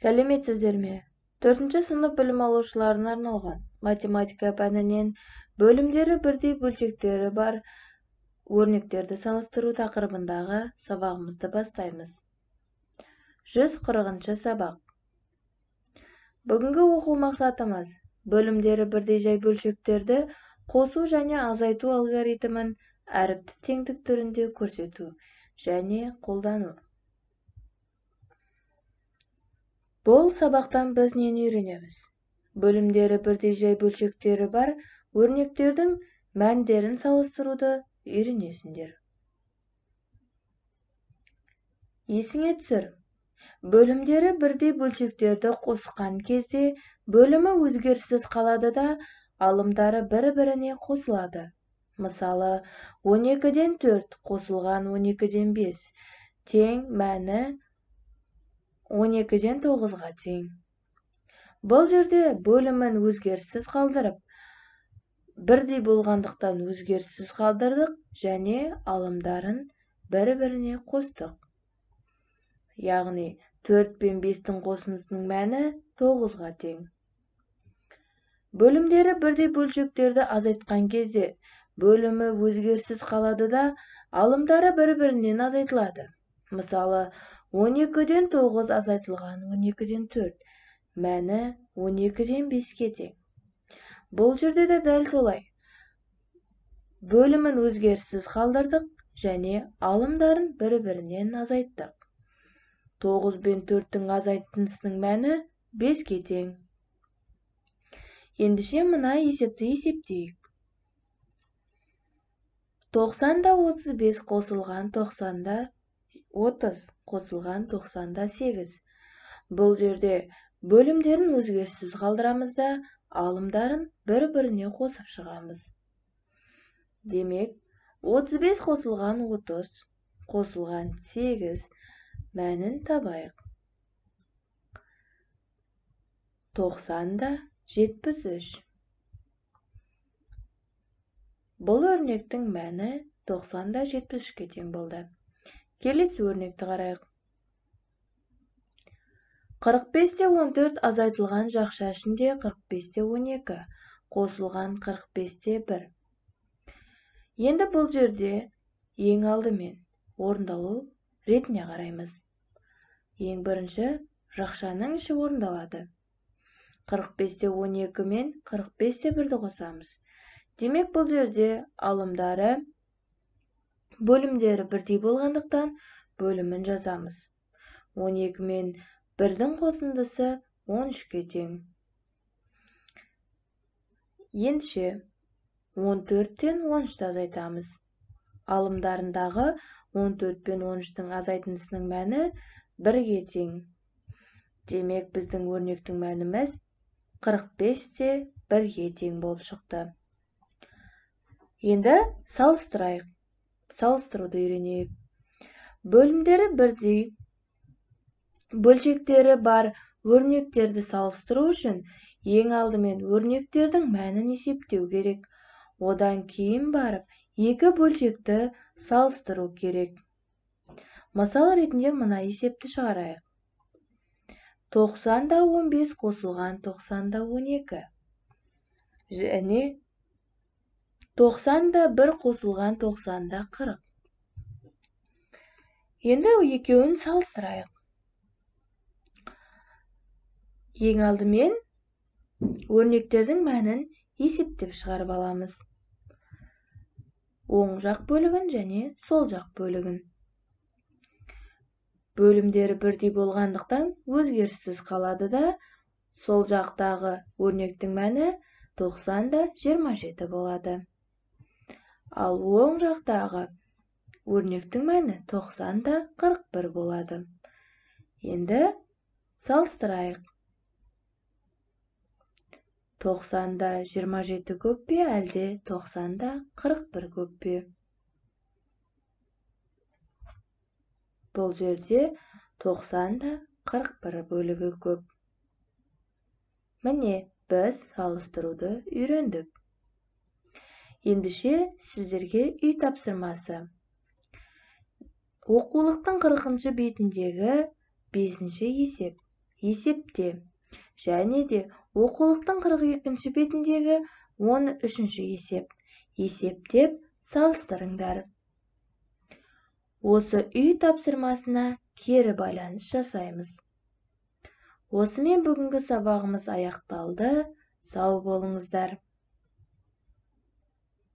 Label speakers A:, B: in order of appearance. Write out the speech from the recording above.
A: Сәлеметсіздер ме? 4-ші сынып білім алушыларына арналған математика пәнінен бөлімдері бірдей бөлшектері бар өрнектерді салыстыру тақырыбындағы сабағымызды бастаймыз. 140-ші сабақ. Бүгінгі оқу мақсатымыз бөлімдері бірдей жай бөлшектерді қосу және азайту алгоритмін әріпті теңдік түрінде көрсету және қолдану. Бұл сабақтан біз нені үйренеміз? Бөлімдері бірдей жай бөлшектері бар өрнектердің мәндерін салыстыруды үйренесіңдер. Есіңе түсір. Бөлімдері бірдей бөлшектерді қосқан кезде бөлімі өзгеріссіз қалады да, алымдары бір-біріне қосылады. Мысалы, 12-ден 4 қосылған 12-ден 5 тең мәні 12-ден 9-ға тең. Бұл жерде бөлімін өзгеріссіз қалдырып, бірдей болғандықтан өзгеріссіз қалдырдық және алымдарын бір-біріне қостық. Яғни 4 пен 5-тің қосындысының мәні 9-ға тең. Бөлімдері бірдей бөлшектерді азайтқан кезде бөлімі өзгеріссіз қалады да, алымдары бір-бірінен азайтылады. Мысалы, 12-ден 9 азайтылған 12-ден 4 мәні 12-ден 5-ке тең. Бұл жерде де дәл солай. Бөлімін өзгеріссіз қалдырдық және алымдарын бір-бірінен азайттық. 9 бен 4-тің азайтындысының мәні 5-ке тең. Ендеше мына есепті есептейік. 90-да 35 қосылған 90-да 30 қосылған 90-да 8. Бұл жерде бөлімдерін өзгеріссіз қалдырамыз да, алымдарын бір-біріне қосып шығамыз. Демек, 35 қосылған 30 қосылған 8 мәнін табайық. 90-да 73. Бұл өрнектің мәні 90-да 73-ке тең болды. Келесі өрнекті қарайық. 45-те 14 азайтылған жақша ішінде 45-те 12 қосылған 45-те 1. Енді бұл жерде ең алдымен орындалу ретіне қараймыз. Ең бірінші жақшаның іші орындалады. 45-те 12 мен 45-те 1-ді қосамыз. Демек бұл жерде алымдары бөлімдері бірдей болғандықтан бөлімін жазамыз. 12 мен 1-дің қосындысы 13-ке тең. Ендеше 14-тен 13-ті азайтамыз. Алымдарындағы 14 пен 13-тің азайтындысының мәні 1-ге тең. Демек біздің өрнектің мәніміз 45-те 1-ге тең болып шықты. Енді салыстырайық. Салыстыруды үйренейік. Бөлімдері бірдей бөлшектері бар өрнектерді салыстыру үшін ең алдымен өрнектердің мәнін есептеу керек. Одан кейін барып, екі бөлшекті салыстыру керек. Мысал ретінде мына есепті шығарайық. 90-да 15 қосылған 90-да 12 және 90-да 1 қосылған 90-да 40. Енді екеуін салыстырайық. Ең алдымен өрнектердің мәнін есептеп шығарып аламыз. Оң жақ бөлігін және сол жақ бөлігін. Бөлімдері бірдей болғандықтан өзгеріссіз қалады да, сол жақтағы өрнектің мәні 90-да 27 болады. Ал оң жақтағы өрнектің мәні 90-да 41 болады. Енді салыстырайық. 90-да 27 көп пе, әлде 90-да 41 көп пе? Бұл жерде 90-да 41 бөлігі көп. Міне, біз салыстыруды үйрендік. Ендеше сіздерге үй тапсырмасы. Оқулықтың 40-шы бетіндегі 5-ші есеп. есепте. Және де оқулықтың 42-ші бетіндегі 13-ші есеп. Есептеп салыстырыңдар. Осы үй тапсырмасына кері байланыс жасаймыз. Осымен бүгінгі сабағымыз аяқталды. Сау болыңыздар.